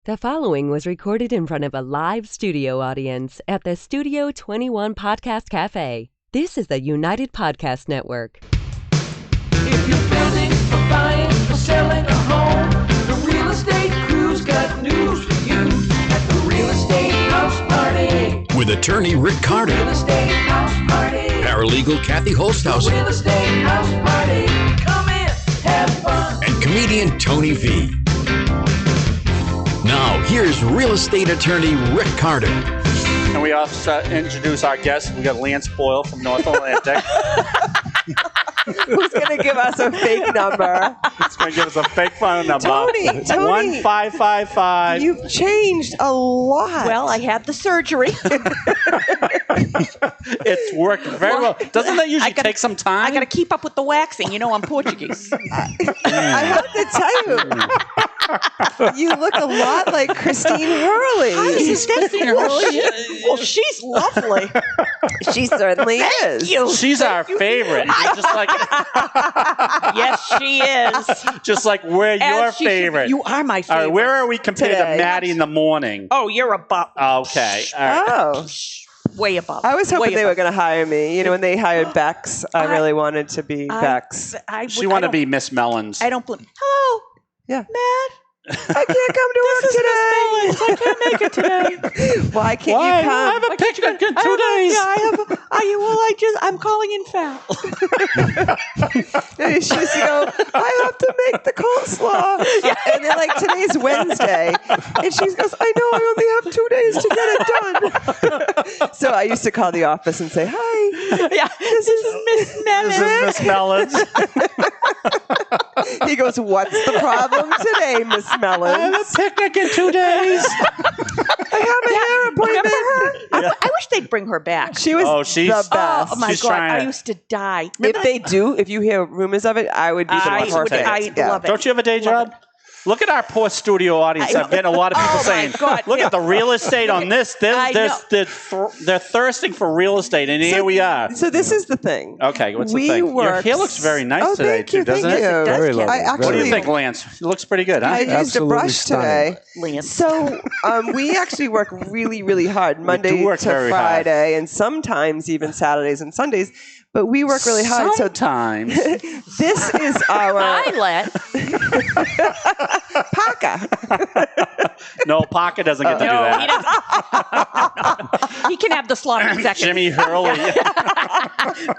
The following was recorded in front of a live studio audience at the Studio 21 Podcast Cafe. This is the United Podcast Network. If you're building or buying or selling a home, the Real Estate Crew's got news for you at the Real Estate House Party. With attorney Rick Carter, Real Estate House Party. paralegal Kathy Holtshouser, Real Estate House Party. Come in, have fun. and comedian Tony V. Now, here's real estate attorney Rick Carter. And we also introduce our guest. We got Lance Boyle from North Atlantic. Who's going to give us a fake number? He's going to give us a fake phone number. Tony. 1555. You've changed a lot. Well, I had the surgery. It's worked very well. Doesn't that usually take some time? I got to keep up with the waxing. You know, I'm Portuguese. I have to tell you, you look a lot like Christine Hurley. Christine Hurley. Well, she's lovely. She certainly is. She's our favorite. Just like, Yes, she is. just like we're your As she should be. favorite. You are my All favorite. right, where are we compared to Today. Maddie in the morning? Oh, you're above. Okay. All right. Oh, Way above. I was hoping Way they were above. going to hire me. You know, when they hired Bex, I really wanted to be Bex. She wanted to be Miss Mellons. I don't blame. Hello, Yeah. Matt. I can't come to work I can't make it today. today. Why can't Why? you I come? have a picnic in 2 days. I'm calling in fat. And she used to go, I have to make the coleslaw. And they're like, today's Wednesday. And she goes, I know, I only have 2 days to get it done. So I used to call the office and say, hi. Yeah, this is Miss This is Mellon. Miss Mellons. He goes, what's the problem today, Miss I have Mellons? a picnic in 2 days. I have a hair appointment. Remember her? I wish they'd bring her back. She was Oh, she's- the best. Oh my She's God, trying I to- used to die. If they do, if you hear rumors of it, I would be the perfect. I love it. Don't you have a day job? Look at our poor studio audience. I'm getting a lot of people Oh, my saying, God. look at the real estate on this. I know. They're thirsting for real estate, and here we are. So this is the thing. Okay, what's we the thing? Your work- hair looks very nice today, thank you, too, doesn't thank it? you. Very lovely. I actually, What do you think, Lance? It looks pretty good, huh? I used a Absolutely brush stunning. today. Lance. So we actually work really, really hard Monday work to very Friday, and sometimes even Saturdays and Sundays. But we work really hard. Sometimes. So this is our I let. Parker. No, Parker doesn't get to do No, he that. doesn't. He can have the sloppy seconds. Jimmy Hurley.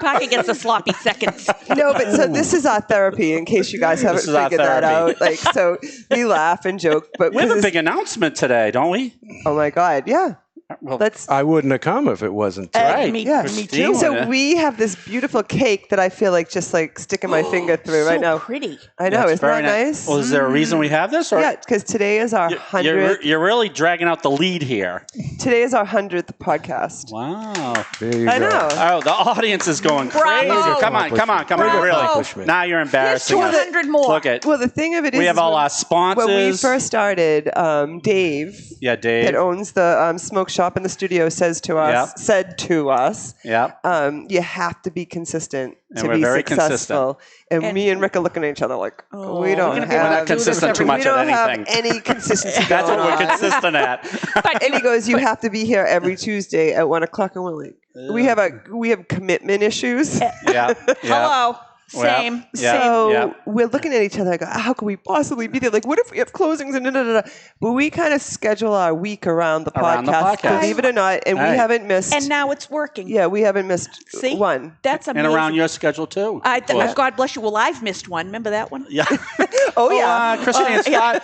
Parker gets the sloppy seconds. No, but so this is our therapy. In case you guys haven't This is our figured that therapy. out, like so we laugh and joke. But We have a 'cause big announcement today, don't we? oh my God, yeah. Well, Let's. I wouldn't have come if it wasn't today. right. Me, Yeah. me Christine. too. So Yeah. we have this beautiful cake that I feel like just like sticking my finger through right now. Pretty. I know, That's isn't very that nice? Well, is there a reason we have this? Or Yeah, because today is our 100th. you're really dragging out the lead here. Today is our 100th podcast. Wow. There you I go. know. Oh, the audience is going crazy. Bravo. Come on. Bravo. Really. Now you're Here's embarrassing us. 200 more. Look at. Well, the thing of it is, We have all our when we sponsors. first started, Dave, Yeah, Dave. that owns the smoke shop in the studio, said to us, Yeah. you have to be consistent And to we're be very successful. And me and Rick are looking at each other like, we don't we're gonna be We're have not consistent too much we at don't have anything. any consistency. That's what going we're on. consistent at. And he goes, you have to be here every Tuesday at 1:00, and we're like, we have commitment issues. Yeah. Hello. Well, Same. yeah. So Yeah. we're looking at each other. I go, how can we possibly be there? Like, what if we have closings and da, da, da, da. But we kind of schedule our week around the Around the podcast, podcast. believe it or not, and Right. we haven't missed. And now it's working. Yeah, we haven't missed See? one. That's And amazing. around your schedule, too. God bless you. Well, I've missed one. Remember that one? Yeah. Oh yeah. Christine, it's I'm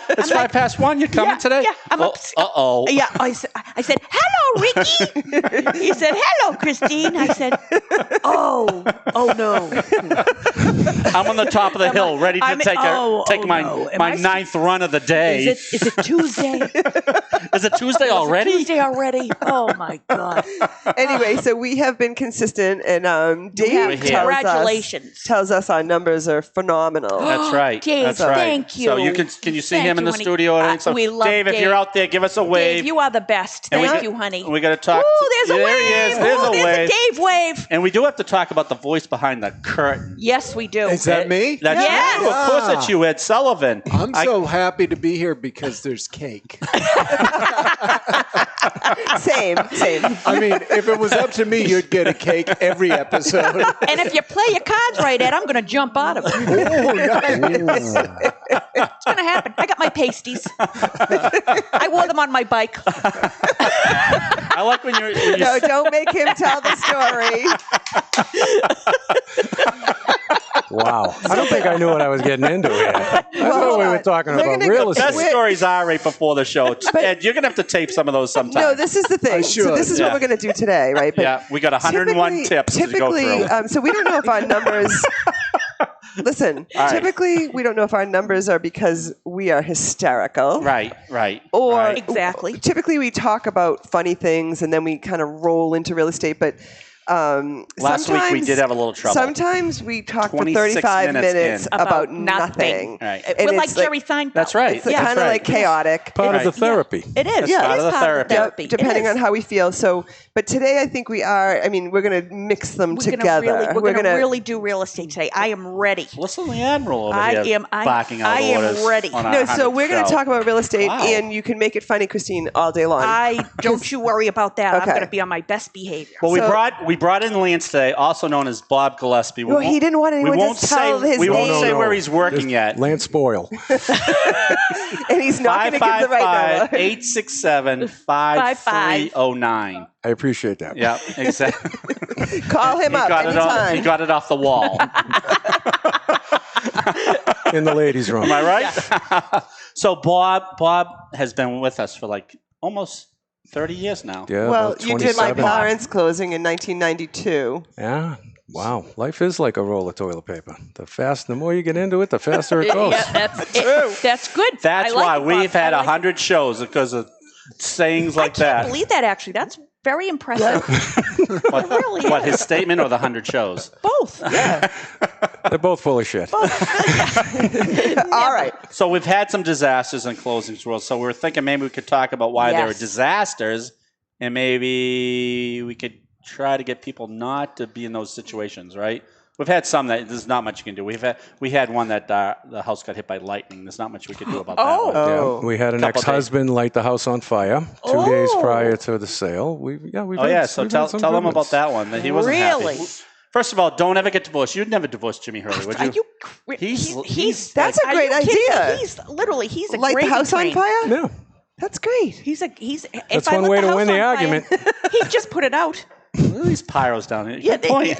5:05. You coming today? Yeah, I'm Uh-oh. Yeah, I said, hello, Ricky. He said, hello, Christine. I said, oh no. I'm on the top of the hill, ready to take no. my Am I- ninth run of the day. Is it Tuesday? Is it Tuesday already? Tuesday already? Oh my God. Anyway, so we have been consistent, and Dave We're here. Congratulations. tells us our numbers are phenomenal. That's right. Dave, That's right. thank you. So can you see Thank him in you, the honey. studio audience? So we love Dave, if Dave. you're out there, give us a wave. Dave, you are the best. And we Thank got- you, honey. We got to talk. Ooh, there's a There wave. he is. There's Ooh, a wave. Dave wave. And we do have to talk about the voice behind the curtain. Yes, Yes, we do. Is that me? That's Yes. you. Of course, that's you, Ed Sullivan. I'm so happy to be here because there's cake. Same. I mean, if it was up to me, you'd get a cake every episode. And if you play your cards right, Ed, I'm going to jump out of it. Oh, nice. It's going to happen. I got my pasties. I wore them on my bike. I like when you're No, don't make him tell the story. Wow. I don't think I knew what I was getting into here. I thought we were talking We're about gonna real go- best estate. stories are right before the show. Ed, you're gonna have to tape some of those sometime. No, this is the thing. should. So this is what Yeah. we're going to do today, right? But yeah, we got 101 tips to go typically, through. so we don't know if our numbers. Listen, All right. typically we don't know if our numbers are because we are hysterical. Right. Or right. Exactly. Typically we talk about funny things and then we kind of roll into real estate, but Last week we did have a little trouble. Sometimes we talk for 26 35 minutes minutes in. about nothing. nothing. Right. And We're like it's Jerry Seinfeld. That's right. It's That's kind of right. like chaotic. Part of the Right. therapy. It is. Yeah. It is Part of the therapy. therapy. Depending It on is. how we feel. So, but today I think we are. I mean, we're going to mix them We're together. We're going to really do real estate today. I am ready. Listen to the Admiral over I here am- I- barking out I am orders ready. on our No, so 100th we're going to show. talk about real estate, Wow. and you can make it funny, Christine, all day long. Don't you worry about that. I'm Okay. going to be on my best behavior. Well, So- we brought in Lance today, also known as Bob Gillespie. Well, he didn't want anyone to tell his We won't name. say where he's working yet. Lance Boyle. And he's not going to give the right number. 555-867-5309. I appreciate that. Yeah, exactly. Call him up He anytime. got it off the wall. In the ladies' room. Am I right? So Bob has been with us for like almost 30 years now. Yeah, Well, about you did my 27. parents' closing in 1992. Yeah. Wow. Life is like a roll of toilet paper. The more you get into it, the faster it goes. Yeah, that's true. That's good. That's I like why it, we've Bob. had I like 100 shows because of sayings like I can't that. believe that, actually. That's very impressive. What, really what, is. his statement or the 100 shows? Both. They're both full of shit. All right. So we've had some disasters in closings world. So we're thinking maybe we could talk about why there were Yes. disasters, and maybe we could try to get people not to be in those situations, right? We've had some that there's not much you can do. We had one that the house got hit by lightning. There's not much we could do about that Oh. one. Oh. Yeah. We had an Couple ex-husband light the house on fire 2 days prior to the sale. So tell them about that one. That he wasn't Really? happy. First of all, don't ever get divorced. You'd never divorce Jimmy Hurley, would Are you? you He's That's a are great you kidding idea. me? He's literally he's a Light the gravy house on train. fire? Yeah. That's great. He's That's one way to win the argument. He'd just put it out. Look at these pyros down here. Yeah, Good point.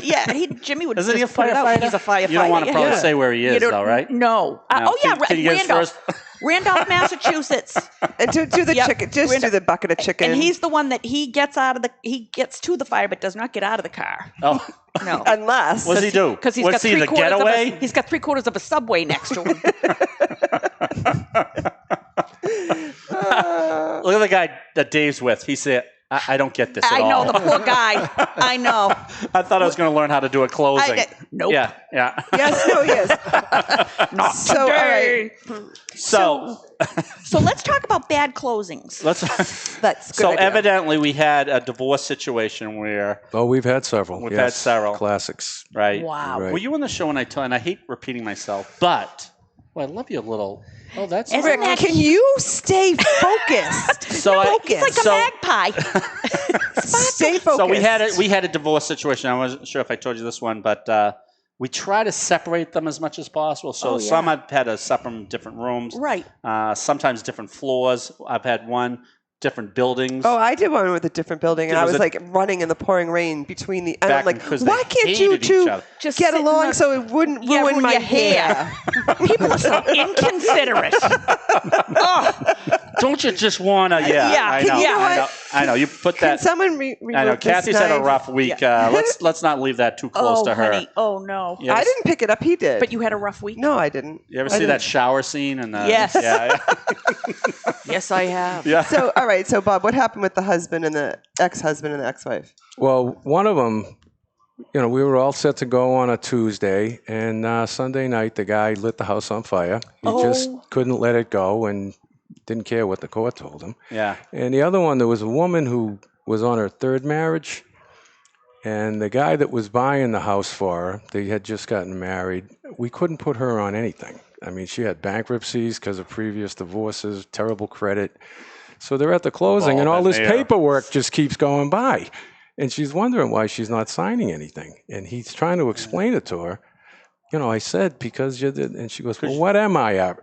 Jimmy would Isn't just he a put it out. firefighter? He's a firefighter. You don't want to probably yeah. say where he You is, don't- though, right? No. No. Can you get his Randolph. first? Randolph, Massachusetts. And do the Yep. chicken. Just Randall- do the bucket of chicken. And he's the one that he gets to the fire, but does not get out of the car. Oh, No. Unless. what does he do? Because he's What's got he, the three-quarters getaway? he's got 3/4 of a subway next to him. Look at the guy that Dave's with. He said, I don't get this at I know, all. the poor guy. I know. I thought I was going to learn how to do a closing. Nope. Yeah. Yes, no, he is. Not So, all today. So So let's talk about bad closings. let's. That's good. So idea. evidently we had a divorce situation where, Oh, we've had several. We've Yes. had several. Classics. right? Wow. Right. Were you on the show when and I hate repeating myself, but I love your little. Oh, that's Isn't Rick, that can you stay focused? So I- He's like So- a magpie. Stay focused. So we had a divorce situation. I wasn't sure if I told you this one, but we try to separate them as much as possible. So Oh, yeah. some I've had to separate them in different rooms. Right. Sometimes different floors. I've had one different buildings. Oh, I did one with a different building, and Was I was it- like running in the pouring rain between the. And Back I'm like, because they why can't you hated each two other. Just get sit in along the- so it wouldn't Yeah, ruin ruin my your hair? People are so inconsiderate. Oh, Don't you just wanna? Yeah, Yeah. I Can know. you know I know. what? I know. You put Can that. someone remove I know. this Kathy's had a knife? rough week. Let's not leave that too close oh to her. honey. Oh, no. You ever I didn't pick it up. He did. But you had a rough week? No, I didn't. You ever I see didn't. that shower scene? And Yes. Yeah. Yes, I have. Yeah. So, all right. So, Bob, what happened with the husband and the ex-husband and the ex-wife? Well, one of them, we were all set to go on a Tuesday, and Sunday night the guy lit the house on fire. He just couldn't let it go and didn't care what the court told him. Yeah. And the other one, there was a woman who was on her third marriage, And the guy that was buying the house for her, they had just gotten married. We couldn't put her on anything. I mean, she had bankruptcies because of previous divorces, terrible credit. So they're at the closing, and all this paperwork just keeps going by. And she's wondering why she's not signing anything. And he's trying to explain it to her. You know, I said, because you did. And she goes, well, what am I, a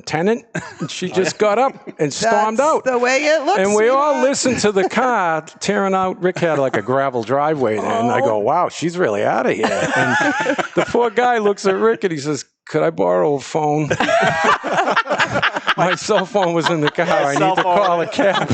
tenant? And she just got up and stormed out. The way it looks. And we all listened to the car tearing out. Rick had like a gravel driveway. And I go, wow, she's really out of here. And the poor guy looks at Rick and he says, could I borrow a phone? My cell phone was in the car. I need to call a cab.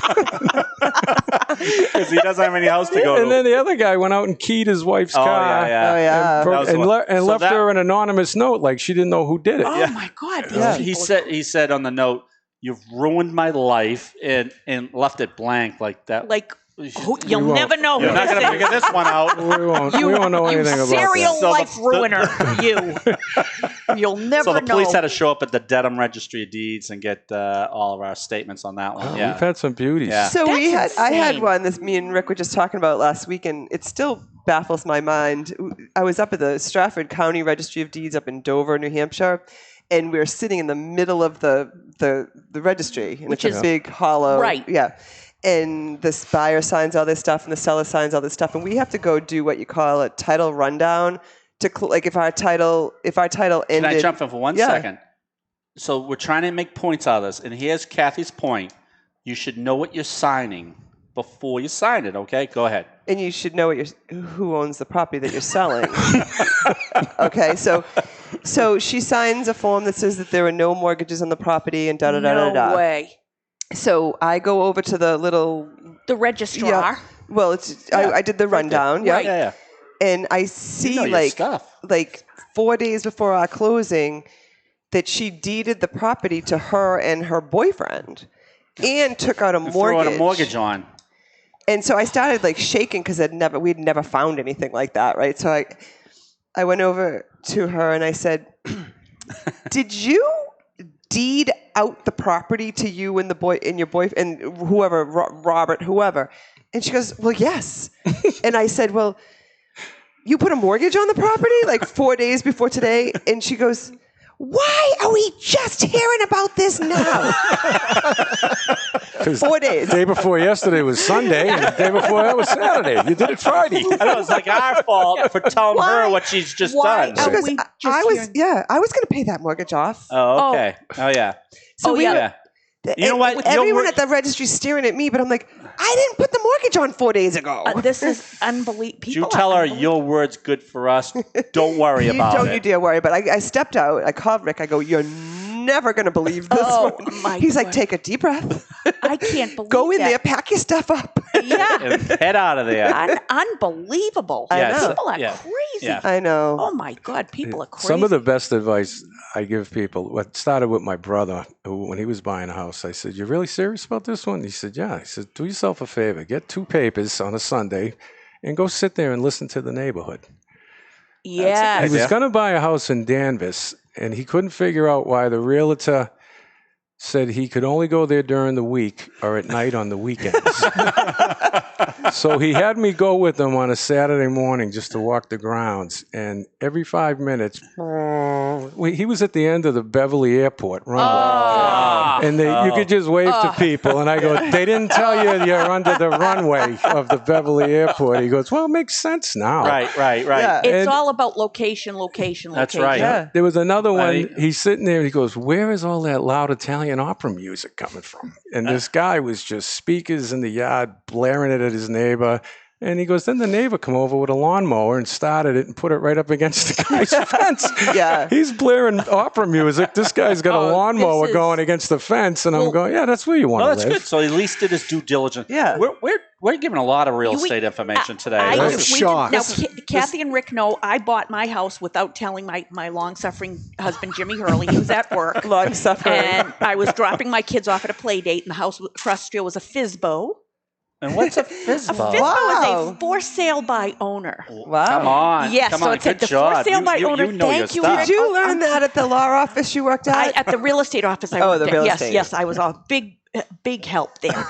Because he doesn't have any house to go to. And then the other guy went out and keyed his wife's car. And left her an anonymous note like she didn't know who did it. Oh, my God. He said on the note, you've ruined my life, and left it blank like that. Like, you'll never know. You're not going to figure this one out. We won't know anything about that. Serial life ruiner, you. You'll never know. So the police had to show up at the Dedham Registry of Deeds and get all of our statements on that one. We've had some beauties. Yeah. So I had insane. one that me and Rick were just talking about last week, and it still baffles my mind. I was up at the Stratford County Registry of Deeds up in Dover, New Hampshire, and we were sitting in the middle of the registry, and Which it's is a big hollow. right. Yeah. And this buyer signs all this stuff, and the seller signs all this stuff, and we have to go do what you call a title rundown to like if our title ended. Can I jump in for 1 second? So we're trying to make points out of this, and here's Kathy's point: you should know what you're signing before you sign it. Okay, go ahead. And you should know who owns the property that you're selling. Okay, so she signs a form that says that there are no mortgages on the property and da-da-da-da-da. No way. So I go over to the registrar. Yeah, well, I did the rundown. Right. Yeah. And I see like 4 days before our closing that she deeded the property to her and her boyfriend and took out a mortgage. Threw out a mortgage on. And so I started like shaking because we'd never found anything like that, right? So I went over to her and I said, "Did you deed out the property to you and your boyfriend and whoever, Robert, whoever?" And she goes, "Well, yes." And I said, "Well, you put a mortgage on the property like 4 days before today?" And she goes, "Why are we just hearing about this now?" 4 days. The day before yesterday was Sunday, and the day before that was Saturday. You did it Friday. I know, it's like our fault for telling her what she's just done. She goes, I was going to pay that mortgage off. Oh, okay. Oh, yeah. So You know what? Everyone at the registry staring at me, but I'm like, I didn't put the mortgage on 4 days ago. This is unbelievable. You tell her your word's good for us. Don't worry about it. Don't you dare worry. But I stepped out. I called Rick. I go, "You're never going to believe this one." He's like, "Take a deep breath. I can't believe Go in there, pack your stuff up." Yeah. And head out of there. Unbelievable. I know. People are crazy. Yeah. I know. Oh, my God. People are crazy. Some of the best advice I give people, what started with my brother, who, when he was buying a house, I said, "You really serious about this one?" He said, "Yeah." I said, "Do yourself a favor. Get 2 papers on a Sunday and go sit there and listen to the neighborhood." Yeah. He was going to buy a house in Danvers, and he couldn't figure out why the realtor said he could only go there during the week or at night on the weekends. So he had me go with him on a Saturday morning just to walk the grounds. And every 5 minutes, he was at the end of the Beverly Airport runway. And you could just wave to people. And I go, "They didn't tell you you're under the runway of the Beverly Airport." He goes, "Well, it makes sense now." Right. Yeah. It's all about location. That's right. Yeah. There was another one. He's sitting there and he goes, "Where is all that loud Italian opera music coming from?" And this guy was just speakers in the yard blaring it at his neighbor. And he goes, then the neighbor come over with a lawnmower and started it and put it right up against the guy's fence. Yeah. He's blaring opera music. This guy's got a lawnmower going against the fence. And I'm going, yeah, that's where you want to live. That's good. So he at least did his due diligence. Yeah. We're giving a lot of real estate information today. Now, Kathy and Rick know I bought my house without telling my long-suffering husband, Jimmy Hurley. He was at work. Long-suffering. And I was dropping my kids off at a play date, and the house across the street was a FISBO. And what's a FISBO? A FISBO is a for sale by owner. Wow. Come on. Yes, Come so on. it's Good the job. for sale by owner. You know Thank your you, stuff. Did you learn that at the law office you worked at? At the real estate office I worked the at. real Yes, estate. yes. I was a big big help there.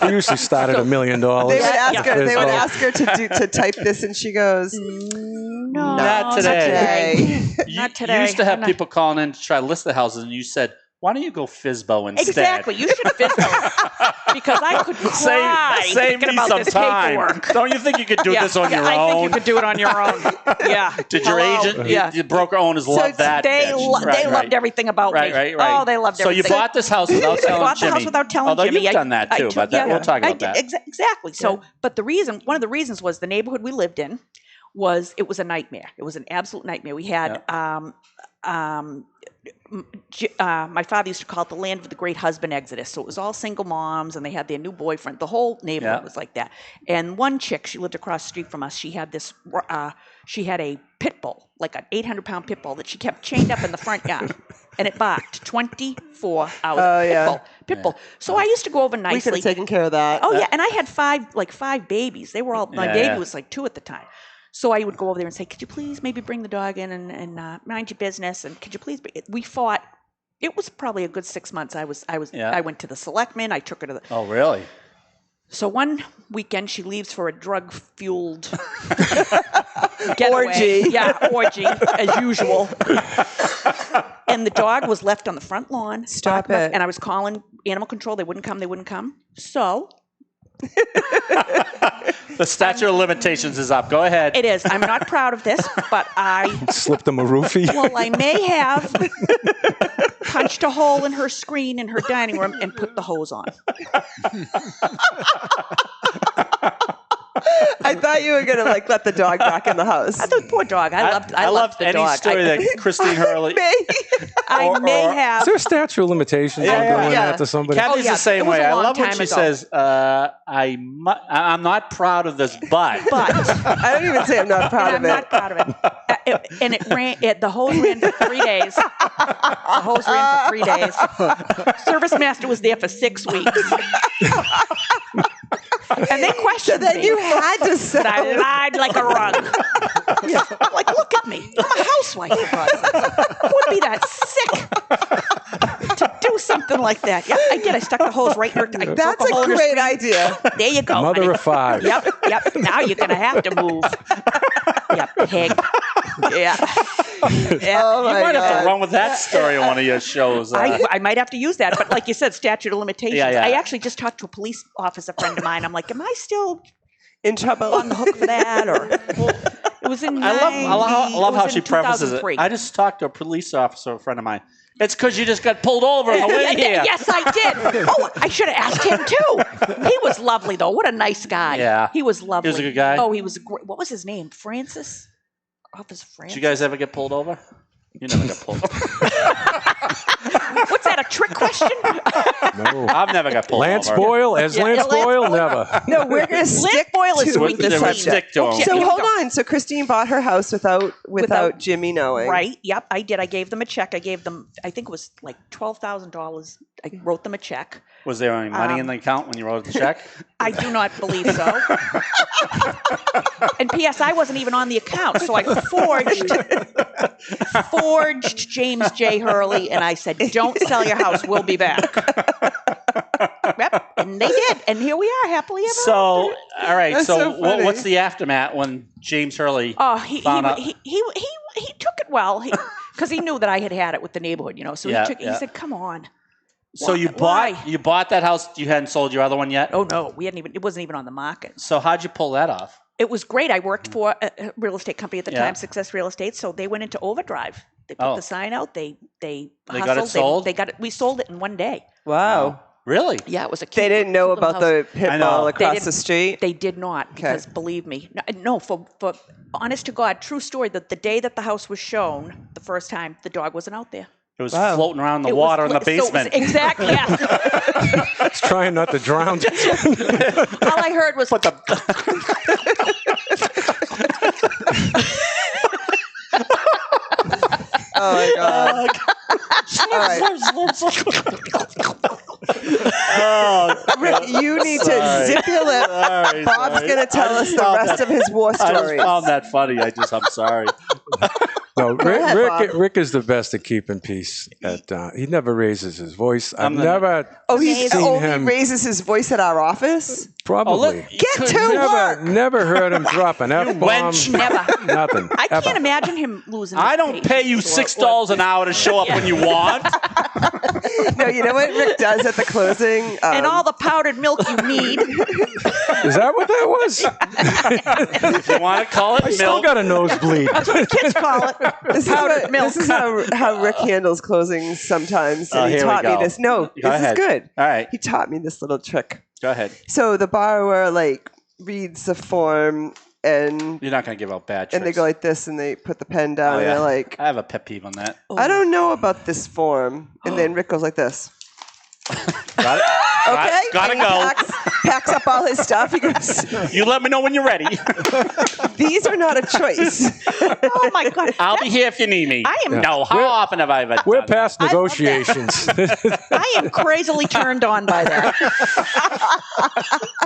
We usually start at $1 million. They would ask Yeah. her. They would So- ask her to type this, and she goes, No, Not today. Not You today. used to have I'm not- people calling in to try to list the houses, and you said, "Why don't you go FSBO instead?" Exactly. You should FSBO because I could cry Save thinking me about some this time. paperwork. Don't you think you could do this on your I own? think you could do it on your own. Yeah. Did your Hello? agent, Yeah. your broker owners love that? They bitch? they loved everything about Right, me. right, right. Oh, they loved So everything. you bought this house without telling bought Jimmy. the house without telling Although Jimmy. you've done that too, but we'll talk about that. Exactly. So, but one of the reasons was the neighborhood we lived in was a nightmare. It was an absolute nightmare. We had my father used to call it the land of the great husband exodus. So it was all single moms, and they had their new boyfriend. The whole neighborhood was like that. And one chick, she lived across the street from us. She had this. She had a pit bull, like an 800-pound pit bull that she kept chained up in the front yard, and it barked 24 hours. Oh, yeah. Pit bull. So I used to go over we could nicely. have taken care of that. Oh yeah, and I had five babies. They were all my baby was like 2 at the time. So I would go over there and say, "Could you please maybe bring the dog in and mind your business? And could you please?" We fought. It was probably a good 6 months. I went to the selectmen. I took her to the. Oh, really? So one weekend she leaves for a drug-fueled getaway. Orgy. Yeah, orgy as usual. And the dog was left on the front lawn. Stop it. And I was calling animal control. They wouldn't come. So The statute of limitations is up. Go ahead. it is. I'm not proud of this, but I Slipped them a roofie. Well, I may have punched a hole in her screen in her dining room and put the hose on. I thought you were gonna let the dog back in the house. The poor dog. I loved the any dog. story that Christine Hurley. I may have. Is there a statute of limitations on doing that to somebody? Kathy's yeah, the same it was way. a I long love when time she ago. says, "I'm not proud of this, but." But I don't even say I'm not proud I'm of it. not proud of it. And it ran. The hose ran for 3 days. The hose ran for 3 days. Service master was there for 6 weeks. And they questioned Then me. you had to say. But I lied like a rug. I'm like, look at me. I'm a housewife. For God's sake. Who would be that sick to do something like that? Yeah, I did. I stuck the hose right in her. I broke That's a hole a in her great screen. idea. There you go. Mother honey. of 5. Yep. Now you're gonna have to move. Yep, pig. Yeah. Oh my You might have God. to run with that story on one of your shows. I might have to use that, but like you said, statute of limitations. Yeah. I actually just talked to a police officer friend of mine. I'm like, am I still In trouble. on the hook for that? Or it was in. I love how she prefaces it. 2003. I just talked to a police officer, a friend of mine. It's because you just got pulled over on the way here. Yes, I did. Oh, I should have asked him too. He was lovely, though. What a nice guy. Yeah. He was lovely. He was a good guy? Oh, he was a great. What was his name? Francis? Officer Francis. Did you guys ever get pulled over? You never got pulled over. What's that? A trick question? No. I've never got pulled Lance over. Boyle? As Lance Lance Boyle? Boyle. Never. No, we're going to stick Boyle is to sweet. the They would subject. stick to him. So Here we hold go. on. So Christine bought her house without Jimmy knowing. Right. Yep. I did. I gave them a check. I gave them. I think it was like $12,000. I wrote them a check. Was there any money in the account when you wrote the check? I do not believe so. And P.S. I wasn't even on the account, so I forged James J. Hurley, and I said, "Don't sell your house. We'll be back." Yep. And they did, and here we are, happily ever So, all right. That's so funny. What's the aftermath when James Hurley after. He found out? took it well, because he knew that I had it with the neighborhood, So Yeah, he said, "Come on." So Why? you bought that house. You hadn't sold your other one yet. Oh no, it wasn't even on the market. So how'd you pull that off? It was great. I worked for a real estate company at the Yeah. time, Success Real Estate. So they went into overdrive. They put Oh. the sign out. They hustled. got it sold? They got it. We sold it in one day. Wow. Really? Yeah, it was a. Cute, They didn't know cute little about house. the pit I know. bull They across didn't. the street. They did not, because believe me, no. For honest to God, true story. That the day that the house was shown the first time, the dog wasn't out there. It was Wow. floating around the It water in was, the so it was basement. exactly. Yeah. It's trying not to drown. All I heard was. But the Oh my God. All right. Rick, you need to zip your lip. Sorry, Bob's sorry. going to tell I us just the found rest that- of his war I just stories. found that funny. I'm sorry. No, ahead, Bob. Rick is the best at keeping peace. He never raises his voice. I've never He seen only him. raises his voice at our office? Probably. Get to work! Never heard him drop an F-bomb. wench. Never. Nothing. I ever. can't imagine him losing. I his don't pay you patience $6 an hour to show up when you want. No, you know what Rick does at the closing? and all the powdered milk you need. Is that what that was? If you want to call it Still milk. got a nosebleed. That's what kids call it. Powdered milk. This is how Rick handles closings sometimes. And he here we taught me go. this. No, this ahead. is good. All right. He taught me this little trick. Go ahead. So the borrower reads the form and You're not going to give out bad tricks. and they go like this and they put the pen down Oh, and yeah. they're like, I have a pet peeve on that. I don't know about this form. And then Rick goes like this. Got it? Okay. Gotta And he go. Packs up all his stuff. He goes, You let me know when you're ready. these are not a choice. Oh my God. I'll be here if you need me. I am- No, how often have I ever We're done that? past love that. negotiations. I am crazily turned on by that.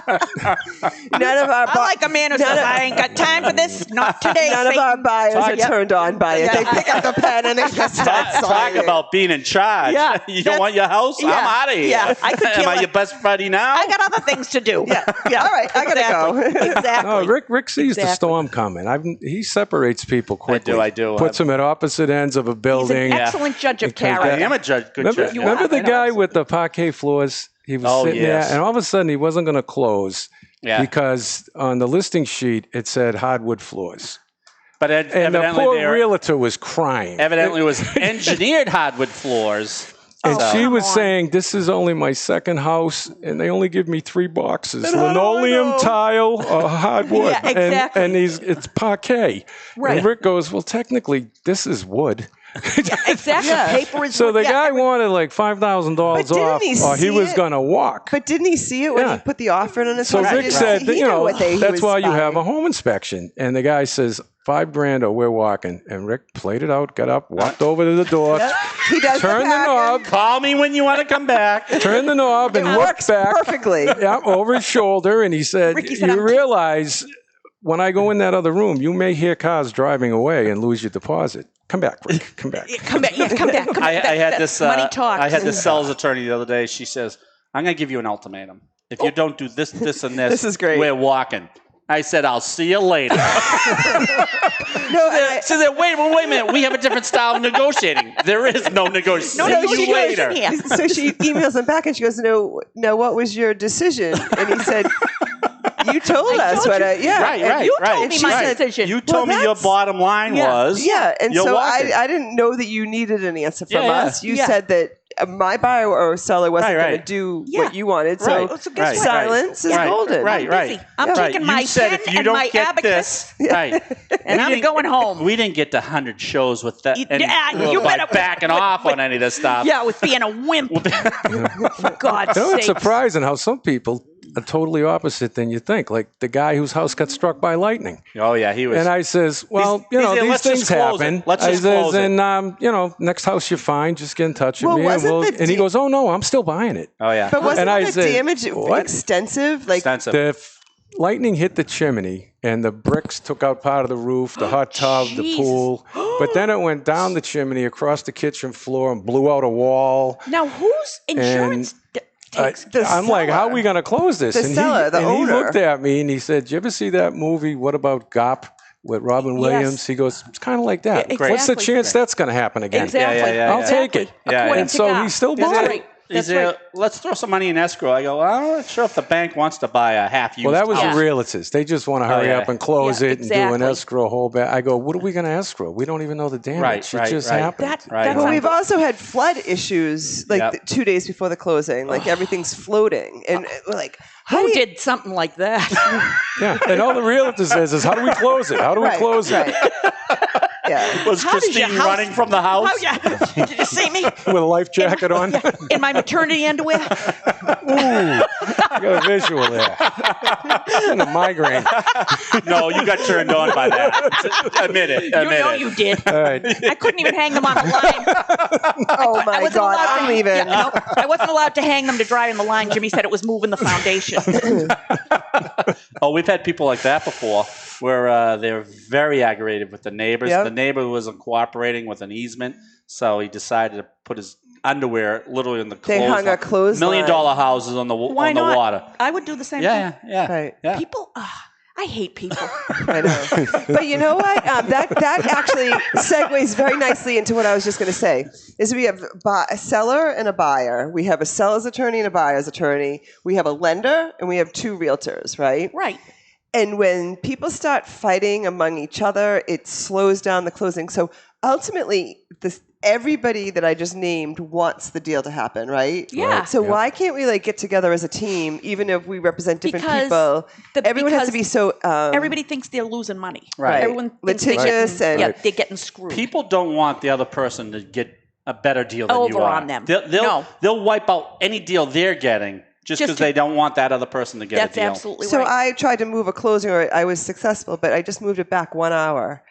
None of our I like a man who says, I ain't got time for this. Not today. None of our buyers are Yep. turned on by it. They pick up the pen and they just start Talk signing. about being in charge. Yeah, You don't that's- want your house? yeah, I'm out of here. yeah, I could Am kill I it. your best buddy now? I got other things to do. Yeah. All right, I gotta go. Exactly. No, Rick sees the Exactly. storm coming. He separates people quickly. I do. Puts them at opposite ends of a He's an building. excellent judge of Because I character. am a judge. Good judge. Remember the I know. guy with the parquet floors? He was Oh, sitting yes. there, and all of a sudden he wasn't going to close because on the listing sheet it said hardwood floors. But And the evidently, poor they were- realtor was crying. evidently it was engineered hardwood floors. And Oh, she come was on. saying, this is only my second house, and they only give me 3 boxes. And how do I Linoleum, know? tile, or hardwood. Yeah, exactly. And it's parquet. Right. And Rick goes, well, technically, this is wood. Exactly. Yeah. Paper is So the yeah, guy every- wanted like $5,000 But didn't off, he or he see was it? going to walk. But didn't he see it when Yeah. he put the offer in on his So house? Rick said, He that, knew what he that's was why you have a buying. home inspection. And the guy says, $5,000 or we're walking. And Rick played it out, got up, walked over to the door, He does turned the packing. knob, Call me when you want to come back. turned the knob, and It looked works back. perfectly. Yeah, over his shoulder, and he said, Ricky said, you "I'm realize when I go in that other room, you may hear cars driving away and lose your deposit. Come back, Rick. Come back. Come back. Yeah, come back. Come I back. had That this. money talks. I had this sales attorney the other day. She says, "I'm going to give you an ultimatum. If you don't do this, this, and this, This is great. We're walking." I said, "I'll see you later." No, and She said, "Wait a minute. We have a different style of negotiating. There is no negotiation. No See you negotiation later." here. so she emails him back and she goes, "No, what was your decision?" And he said, "You told us told what you. I yeah." Right, And right, you right. told me she my said, decision. You told me your that's- bottom line was Yeah, and you're so walking. I didn't know that you needed an answer from Yeah, yeah. us. You Yeah. said that my buyer or seller wasn't Right, going to right. do Yeah. what you wanted. So Right. So guess what? silence is right, golden. Right, right. busy. I'm right. taking my You said pen if you and don't my get abacus, this, right, and I'm didn't- going home. We didn't get to 100 shows with that. And, You by better- backing off on any of this stuff. Yeah, with being a wimp. For God's No, it's sake. surprising how some people are totally opposite than you think. Like the guy whose house got struck by lightning. Oh yeah, he was. And I says, well, He's- he said, these "Let's just things close it. happen. Let's I just says, close it." and next house you find, just get in touch with Well, me. wasn't the And he da- goes, oh no, I'm still buying it. oh yeah. But wasn't And I the said, damage what? extensive? Like Extensive. The lightning hit the chimney, and the bricks took out part of the roof, the hot tub, the Jesus. pool. But then it went down the chimney, across the kitchen floor, and blew out a wall. Now, whose insurance takes the I'm like, how are we going to close this? The seller, the he owner. looked at me and he said, "Do you ever see that movie, What About Gop, with Robin Williams?" He goes, "It's kind of like that. Yeah, What's the exactly. chance that's going to happen again?" Exactly. Yeah, I'll take it. Yeah, According And to so God. he still That's bought right. it. That's He said, right. let's throw some money in escrow. I go, well, I'm not sure if the bank wants to buy a half-used Well, that was house. the realtors. They just want to hurry yeah. up and close Yeah, it and do an exactly. escrow whole back. I go, what are we going to escrow? We don't even know the damage. Right, it right, just right. happened. Right. That's Well, un- we've also had flood issues like Yep. 2 days before the closing. Like everything's floating, and we're like, how Who do you- did something like that? Yeah. And all the realtor says is, how do we close it? How do we Right, close it? right. Yeah. Was How does your Christine house- running from the house? Oh, yeah. Did you see me? With a life jacket on? In my maternity underwear? I got a visual there. And a migraine. No, you got turned on by that. Admit it. You Admit know it. you did. All right. I couldn't even hang them on a line. Oh I my wasn't God, allowed I'm to, leaving. yeah, no, I wasn't allowed to hang them to dry on the line. Jimmy said it was moving the foundation. Oh, we've had people like that before. where they were very aggravated with the neighbors. Yep. The neighbor wasn't cooperating with an easement, so he decided to put his underwear literally in the They hung a clothesline. $1 million houses on the Why on the not? water. I would do the same Yeah, thing. Right. yeah. People, I hate people. I know. But you know what? That actually segues very nicely into what I was just going to say. Is we have a seller and a buyer. We have a seller's attorney and a buyer's attorney. We have a lender and we have 2 realtors, right? Right. And when people start fighting among each other, it slows down the closing. So ultimately, everybody that I just named wants the deal to happen, right? Yeah. So why can't we get together as a team, even if we represent different people? Everyone has to be so. Everybody thinks they're losing money. Right. Everyone thinks litigious they're getting screwed. People don't want the other person to get a better deal than Over you are. on them. They'll wipe out any deal they're getting just because they don't want that other person to get That's a deal. absolutely So right. I tried to move a closing, or I was successful, but I just moved it back 1 hour.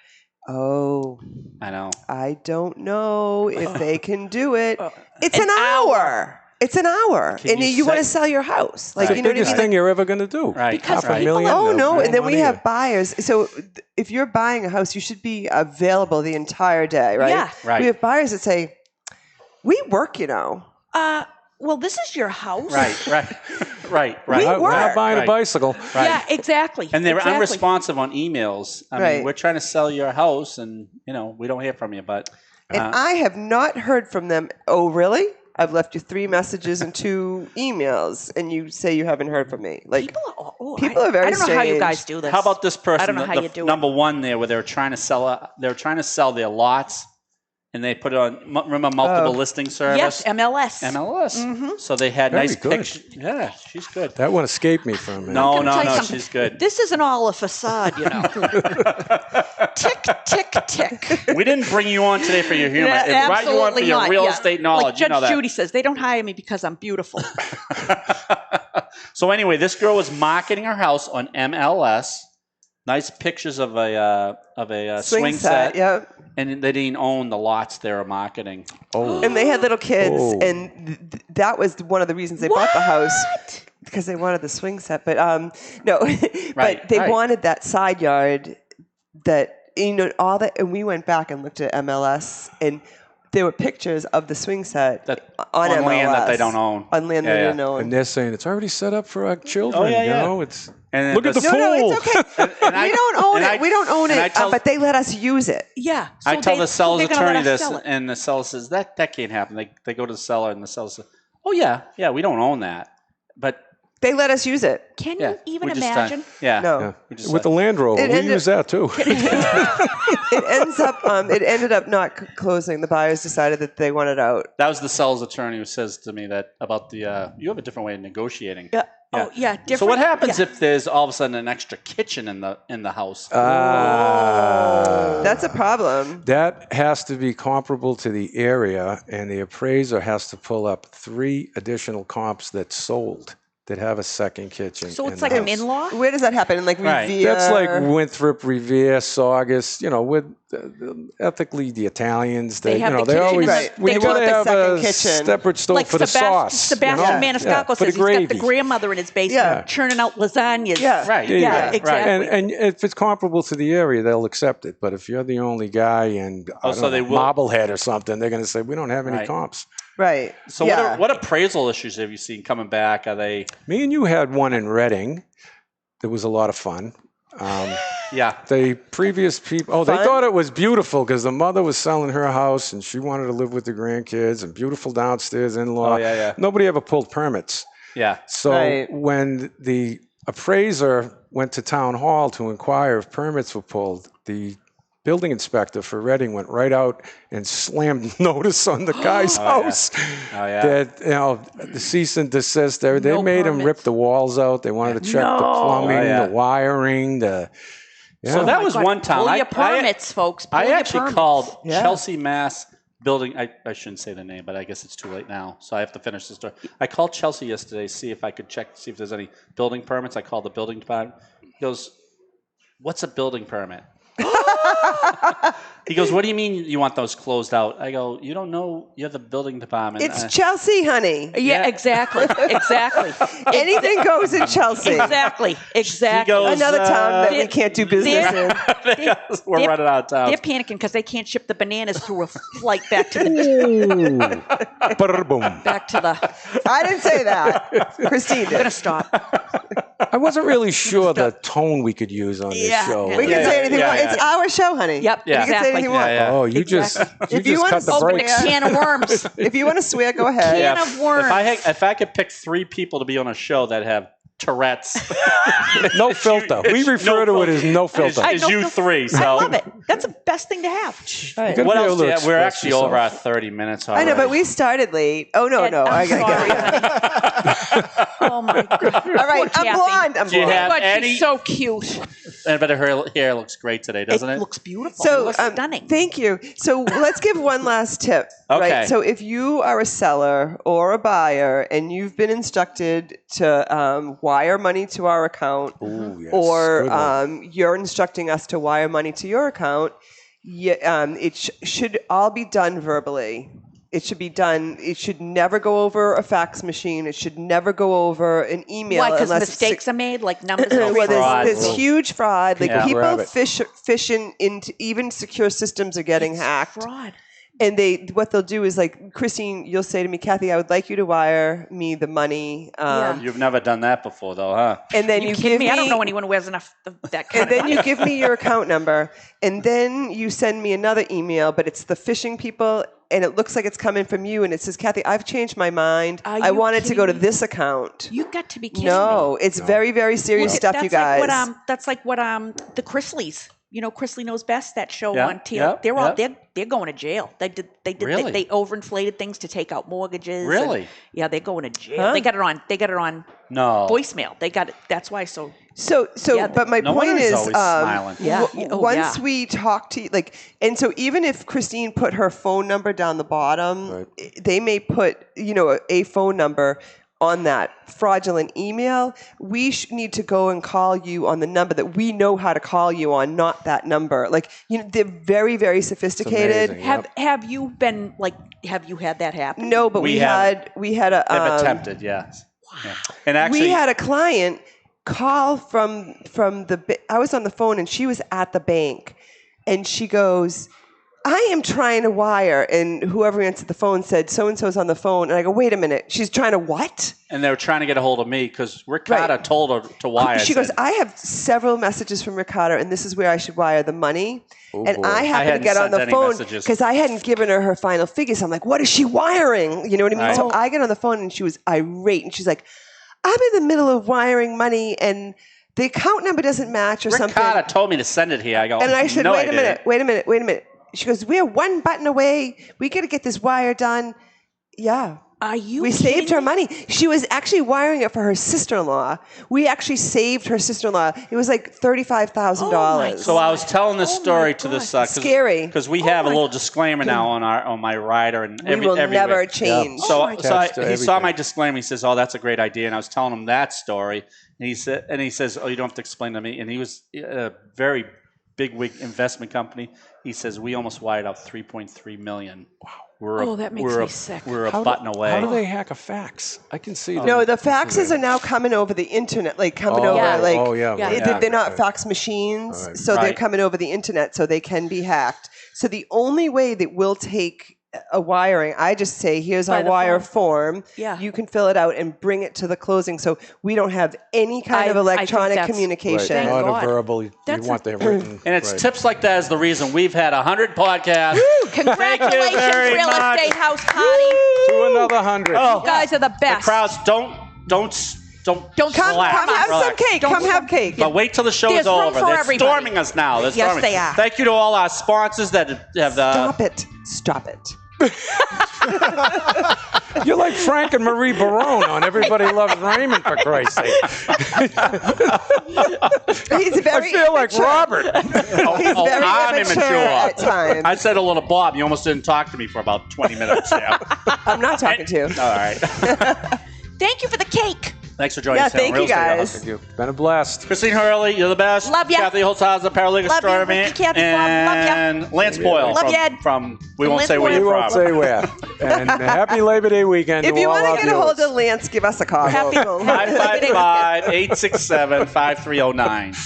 Oh, I know. I don't know if they can do it. It's an hour. It's an hour, and you want to sell your house. It's the you know what I biggest mean? thing you're ever going to do. Right. Because Half a people- million. Oh no! And then we money. have buyers. So if you're buying a house, you should be available the entire day, right? Yeah. Right. We have buyers that say, "We work, Well, this is your house. Right. We're not buying Right. a bicycle. Right. Yeah, exactly. And they're exactly. unresponsive on emails. I Right. mean, we're trying to sell your house, and we don't hear from you. But And I have not heard from them. Oh, really? I've left you 3 messages and 2 emails, and you say you haven't heard from me. People are very I don't know how you strange. guys do this. how about this person? I don't know how the you do number 1 there, where they were trying to sell. They were trying to sell their lots, and they put it on. Remember multiple listing service? Yes, MLS. MLS. Mm-hmm. So they had Very nice good. pictures. Yeah, she's good. That one escaped me for a minute. No, Tell you something. she's good. This isn't all a facade, Tick, tick, tick. We didn't bring you on today for your humor. Yeah, It brought you on for absolutely your not. real Yeah. estate knowledge. Like Judge you know that. Judy says, they don't hire me because I'm beautiful. So anyway, this girl was marketing her house on MLS. Nice pictures of a swing set. Yeah. And they didn't own the lots they were marketing. Oh. And they had little kids, Oh. and that was one of the reasons they bought the house, because they wanted the swing set. But no, but they wanted that side yard. That all that, and we went back and looked at MLS, and there were pictures of the swing set on MLS, land that they don't own. on land they didn't own. And they're saying it's already set up for our children. It's And look at the this- pool. No, it's okay. We don't own it. We don't own and I it, tell- but they let us use it. Yeah. I tell the seller's they're gonna let attorney us this, sell it. and the seller says that can't happen. They go to the seller, and the seller says, "Oh yeah, we don't own that." But They let us use it. Can yeah, you even we just, imagine? No. Yeah. we just With the Land Rover, It we ended- use that too. It ended up not closing. The buyers decided that they wanted out. That was the seller's attorney who says to me that about the you have a different way of negotiating. Yeah. Oh, yeah. Different. So what happens yeah. if there's all of a sudden an extra kitchen in the house? That's a problem. That has to be comparable to the area, and the appraiser has to pull up 3 additional comps that sold that have a second kitchen. So in it's the like an house. in-law? Where does that happen? In Right. Revere? That's like Winthrop, Revere, Saugus. With ethically the Italians. They have the they kitchen always in the- Right. we they gotta want the have second a kitchen. separate stove Like for the sauce. Sebastian Maniscalco for says the he's got gravy. the grandmother in his basement Yeah. churning out lasagnas. Yeah. Right. Yeah, Right. exactly. And if it's comparable to the area, they'll accept it. But if you're the only guy and so they will- Marblehead or something, they're going to say we don't have any Right. comps. Right. So yeah. what appraisal issues have you seen coming back? Are they? Me and you had one in Reading. That was a lot of fun. Yeah. The previous people, they Fun? thought it was beautiful because the mother was selling her house and she wanted to live with the grandkids and beautiful downstairs in-law. Oh, yeah. Nobody ever pulled permits. Yeah. So Right. when the appraiser went to town hall to inquire if permits were pulled, the building inspector for Reading went right out and slammed notice on the guy's house. Oh, yeah. That the cease and desist. They No made him rip permits. the walls out. They wanted to check the plumbing, Oh, yeah. the wiring, So Yeah. that was God, one time. Pull your permits, folks. Pull I your actually permits. called Yeah. Chelsea, Mass. Building. I shouldn't say the name, but I guess it's too late now, so I have to finish the story. I called Chelsea yesterday to see if I could see if there's any building permits. I called the building department. He goes, "What's a building permit?" He goes, what do you mean you want those closed out? I go, you don't know. You're the building department. It's Chelsea, honey. Yeah, exactly. Anything goes in Chelsea. Exactly. goes, Another town that we can't do business in. We're running out of town. They're panicking because they can't ship the bananas through a flight back to the back to the. I didn't say that. Christine I'm gonna did. stop. I wasn't really sure the tone we could use on this show. We can say anything we want. yeah. It's our show, honey. Yep, We can say exactly. anything we want. Yeah. Oh, you just If you want cut to the Open a brakes. can of worms. If you want to swear, go ahead. Can of worms. If I could pick 3 people to be on a show that have Tourette's, No filter. We refer to it as no filter. It's you 3. So I love it. That's the best thing to have. You gotta what be else? able to We're express actually yourself. over our 30 minutes I already. know, but we started late. Oh, no. I'm I sorry, got honey. Oh my God. All right, Poor I'm blonde. I'm Do you blonde. have But any? she's so cute. But her hair looks great today, doesn't it? It looks beautiful. So it looks stunning. Thank you. So let's give one last tip. Okay. Right. So if you are a seller or a buyer and you've been instructed to wire money to our account, Ooh, yes. or Good one. you're instructing us to wire money to your account, it should all be done verbally. It should be done. It should never go over a fax machine. It should never go over an email. Why? Because unless mistakes are made, like numbers. well, fraud. there's huge fraud. Like Yeah. people Grab it. fishing into even secure systems are getting hacked. fraud. And what they'll do is like, Christine, you'll say to me, Kathy, I would like you to wire me the money. You've never done that before, though, huh? And then You you kidding give me? me, I don't know anyone who has enough of that kind and of then money. you give me your account number, and then you send me another email, but it's the phishing people, and it looks like it's coming from you, and it says, Kathy, I've changed my mind. Are I you want it to go to kidding me? this account. You got to be kidding me. No, it's very, very serious stuff, you guys. That's like what the Chrisleys. You know, Chrisley Knows Best. That show Yeah, on TL. yeah, They're all yeah. they're going to jail. They Really? they overinflated things to take out mortgages. Really? And, yeah, they're going to jail. Huh? They got it on No. voicemail. They got it. That's why. So Yeah, But my No point wonder is, he's always smiling. Yeah. once Yeah. we talk to you, and so even if Christine put her phone number down the bottom, they may put, a phone number on that fraudulent email. We need to go and call you on the number that we know how to call you on, not that number. They're very, very sophisticated. amazing. have you been have you had that happen? No, but we had a They've attempted, yes. Yeah. And actually, we had a client call from I was on the phone and she was at the bank, and she goes, I am trying to wire, and whoever answered the phone said so-and-so's on the phone, and I go, wait a minute, she's trying to what? and they were trying to get a hold of me because Ricardo Right. told her to wire. She goes, I have several messages from Ricardo, and this is where I should wire the money. And boy. I happened to hadn't get on sent the any phone messages. because I hadn't given her final figures. I'm like, what is she wiring? You know what I mean? Right. So I get on the phone, and she was irate, and she's like, I'm in the middle of wiring money, and the account number doesn't match or something. Ricardo told me to send it here. I go, And I said, no, wait a didn't." minute. She goes, we're one button away. We got to get this wire done. Yeah. Are you? We saved kidding her me? money. She was actually wiring it for her sister-in-law. We actually saved her sister-in-law. It was like $35,000. So I was telling this story to this Scary. because we have a little disclaimer now on my rider and we will every never week. change. So, my so God. he saw my disclaimer. He says, "Oh, that's a great idea." And I was telling him that story, and he says, "Oh, you don't have to explain to me." And he was a very big investment company. He says, "We almost wired out $3.3 million. Wow, That makes me sick. We're a button away." How do they hack a fax? I can see them. No, the faxes are now coming over the internet, coming over, Yeah. they're not fax machines, Right. so they're Right. coming over the internet, so they can be hacked. So the only way that we'll take a wiring, I just say, here's By our the wire phone. form. Yeah. You can fill it out and bring it to the closing, so we don't have any kind of I think electronic that's- communication. Thank Not God. a verbal. You That's want that written. And it's right. tips like that is the reason we've had 100 podcasts. Congratulations, very Real much. Estate House Party. To another 100. Oh, You guys are the the best. crowds don't Don't slack. Come have some Relax. cake. Come have cake. But wait till the show There's is room over. for They're everybody. storming us now. They're Yes, storming. they are. Thank you to all our sponsors that have Stop it. Stop it. You're like Frank and Marie Barone on Everybody Loves Raymond, for Christ's sake. He's very I feel like immature. Robert. He's very I'm immature immature. at times. I said hello to Bob. You almost didn't talk to me for about 20 minutes there. I'm not talking to you. All right. Thank you for the cake. Thanks for joining Yeah, us. here on thank you, Real Estate guys. House. Thank you. Been a blast. Christine Hurley, you're the best. Love ya. Kathy Holtshouser, paralegal Love you, extraordinaire. Ricky, Kathy, love ya. And Lance Boyle Love ya. from we From won't Lance say where Boyle. We you're won't from. say where. And happy Labor Day weekend If to you all want our to get a hold viewers. of Lance, give us a call. Happy- We'll- 555-867-5309.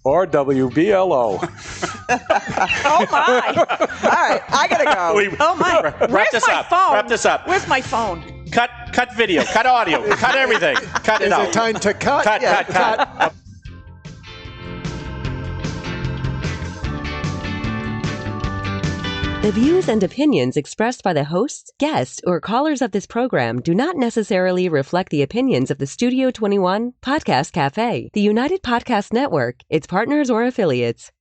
Or WBLO. Oh my! All right, I gotta go. Oh my! Wrap Where's this my up. phone? Wrap this up. Where's my phone? Cut video. Cut audio. Cut everything. Cut it Is out. it time to cut? Cut. The views and opinions expressed by the hosts, guests, or callers of this program do not necessarily reflect the opinions of the Studio 21 Podcast Cafe, the United Podcast Network, its partners, or affiliates.